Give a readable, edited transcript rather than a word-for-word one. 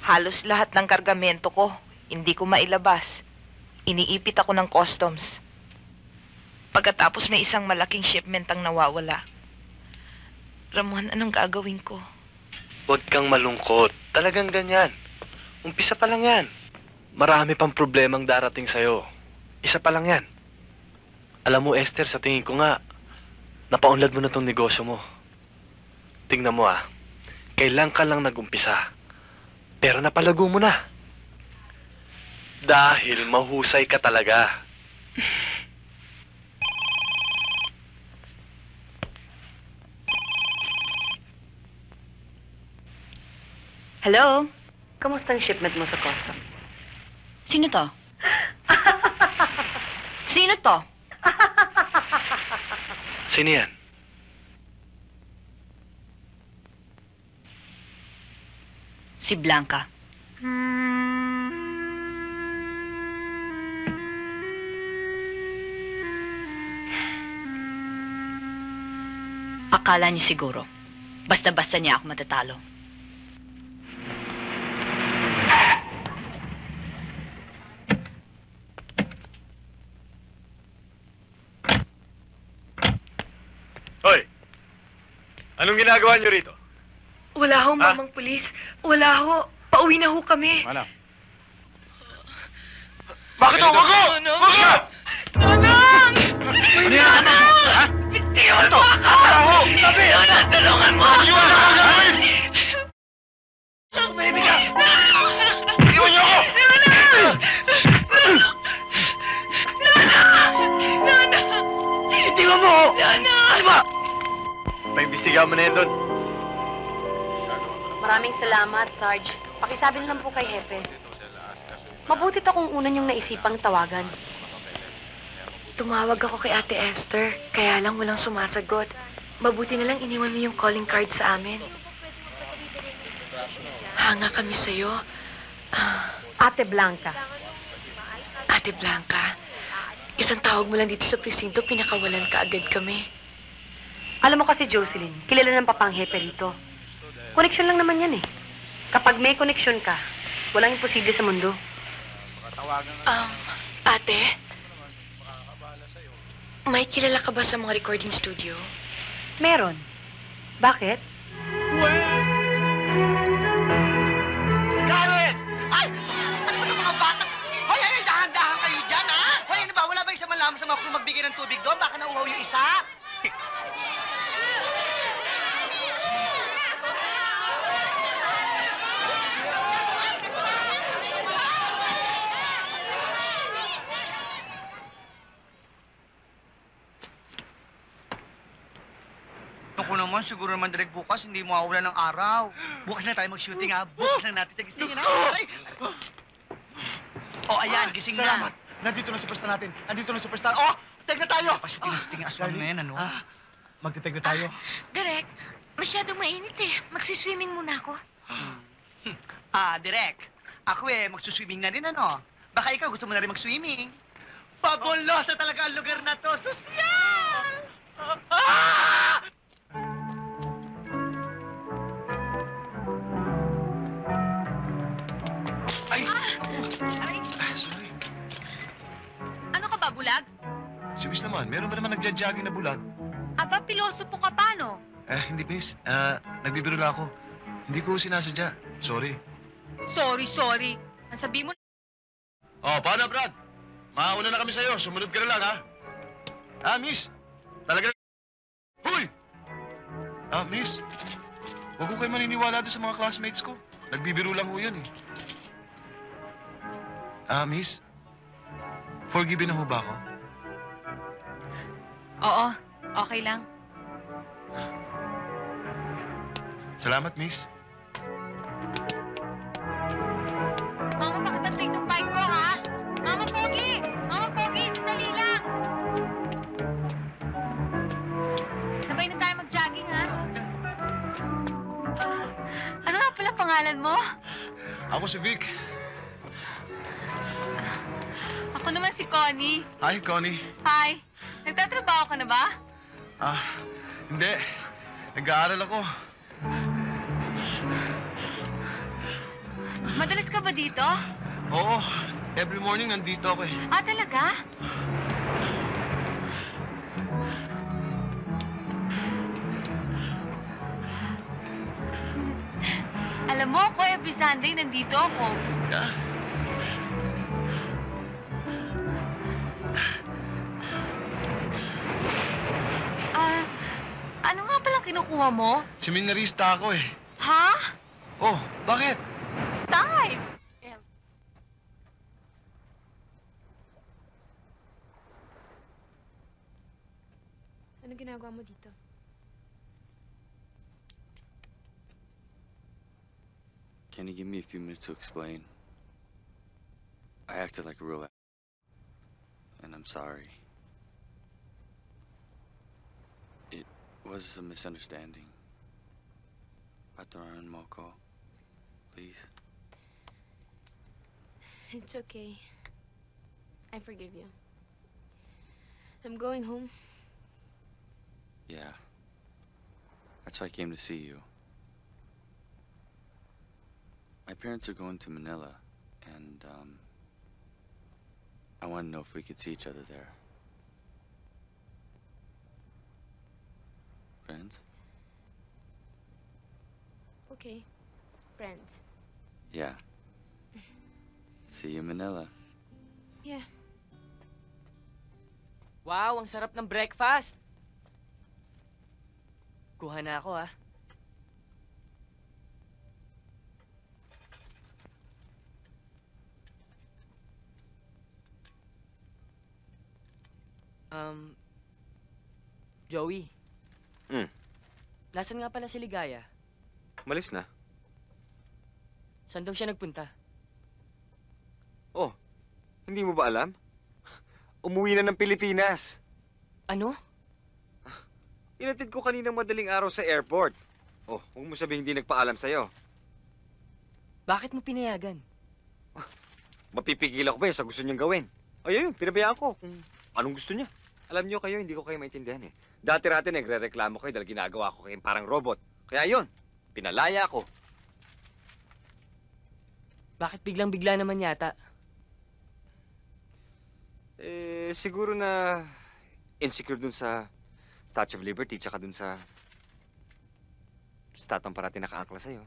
Halos lahat ng kargamento ko, hindi ko mailabas. Iniipit ako ng customs. Pagkatapos may isang malaking shipment ang nawawala. Ramon, anong gagawin ko? Huwag kang malungkot. Talagang ganyan. Umpisa pa lang yan. Marami pang problemang darating sa'yo. Isa pa lang yan. Alam mo, Esther, sa tingin ko nga, napaunlad mo na tong negosyo mo. Tingnan mo kailan ka lang nag-umpisa. Pero napalago mo na. Dahil mahusay ka talaga. Hello? Kamusta ang shipment mo sa customs? Sino to? Sino to? Sino yan? Si Blanca. Akala niyo siguro, basta-basta niya ako matatalo. Hoy! Anong ginagawa niyo rito? Wala ho, mamang pulis. Wala ho. Pauwi na ho kami. Ano? Bakit ako? Wag ko! Wag ka! Nanang! Ano yan? Ha? Bitiwan mo ako! Wala ako! Sabi! Nanang, tulungan mo ako! Iwan ako! Gagawin! Tumahimik ka! Iwan niyo ako! Nanang! Nanang! Itiwan mo ako! Nanang! Di ba? Paimbestigahan mo na yan doon. Maraming salamat, Sarge. Pakisabi lang po kay Hepe. Mabuti akong una niyong naisipang tawagan. Tumawag ako kay Ate Esther, kaya lang walang sumasagot. Mabuti na lang iniwan mo yung calling card sa amin. Hanga kami sa'yo. Ate Blanca. Ate Blanca, isang tawag mo lang dito sa presinto, pinakawalan ka agad kami. Alam mo kasi, Jocelyn, kilala ng papang Hepe rito. Koneksyon lang naman yan eh. Kapag may koneksyon ka, walang imposible sa mundo. Ate? May kilala ka ba sa mga recording studio? Meron. Bakit? Karen! Ay! Ano ba mga bata? Hoy, dahan-dahan kayo dyan, ha? Hoy, ano ba? Wala ba isang malaman sa mga crew magbigay ng tubig doon? Baka nauuhaw yung isa? Naku naman, siguro naman direct bukas, hindi mawawala ng araw. Bukas na tayo mag-shooting, ha? Bukas na natin sa gisingin, ha? Ay! Oh, ayan, gising na. Salamat. Nandito na superstar natin. Andito na superstar. Oh, tag na tayo. Pasuting-suting aswang na yan, ano? Magtitag na tayo. Direk, masyadong mainit eh. Magsiswimming muna ako. Direk. Ako magsuswimming na rin, ano? Baka ikaw gusto mo na rin mag-swimming. Fabulosa talaga ang lugar na to. Sosyal! Ay! Sorry. Ano ka ba, bulag? Si Miss naman, meron ba naman nagja-jogging na bulag? Aba, piloso po ka pa, no? Hindi, Miss. Nagbibiro lang ako. Hindi ko sinasadya. Sorry. Sorry. Ang sabi mo... Oh, paano, Brad? Mauna na kami sa'yo. Sumunod ka na lang, ha? Miss. Talaga... Hoy! Miss. Huwag ko kayo maniniwala doon sa mga classmates ko. Nagbibiro lang ho yun, eh. Miss. Forgiven na ho ba ako? Oo, okay lang. Salamat, Miss. Mama, pakibantay itong bike ko, ha? Mama Pogi! Mama Pogi, sandali lang! Sabay na tayo mag-jogging, ha? Ano nga pala pangalan mo? Ako si Vic. Ako naman si Connie. Hi, Connie. Hi. Nagtatrabaho ka na ba? Hindi. Nag-aaral ako. Madalas ka ba dito? Oo, every morning nandito ako eh. Ah, talaga? Alam mo, ako every Sunday nandito ako. Yeah. Ah, ano nga palang kinukuha mo? Seminarista ako eh. Ha? Oh, bakit? Time! Ano ginagawa mo dito? Can you give me a few minutes to explain? I acted like a real and I'm sorry. It was a misunderstanding. Paturan mo ko, please. It's okay. I forgive you. I'm going home. Yeah. That's why I came to see you. My parents are going to Manila, and, I want to know if we could see each other there. Friends? Okay. Friends. Yeah. See you in Manila. Yeah. Wow, ang sarap ng breakfast! Kuha na ako, ah. Joey. Nasaan nga pala si Ligaya? Malis na. Saan daw siya nagpunta? Oh, hindi mo ba alam? Umuwi na ng Pilipinas. Ano? Inatid ko kaninang madaling araw sa airport. Oh, huwag mo sabihin hindi nagpaalam sa'yo. Bakit mo pinayagan? Mapipigil ako ba sa gusto niyang gawin? Ayun, pinabayaan ko kung anong gusto niya. Alam niyo kayo, hindi ko kayo maintindihan eh. Dati-rati nagre-reklamo kayo dahil ginagawa ko kayong parang robot. Kaya yun, pinalaya ko. Bakit biglang-bigla naman yata? Siguro na insecure dun sa Statue of Liberty tsaka dun sa statong parati nakaangkla sa'yo.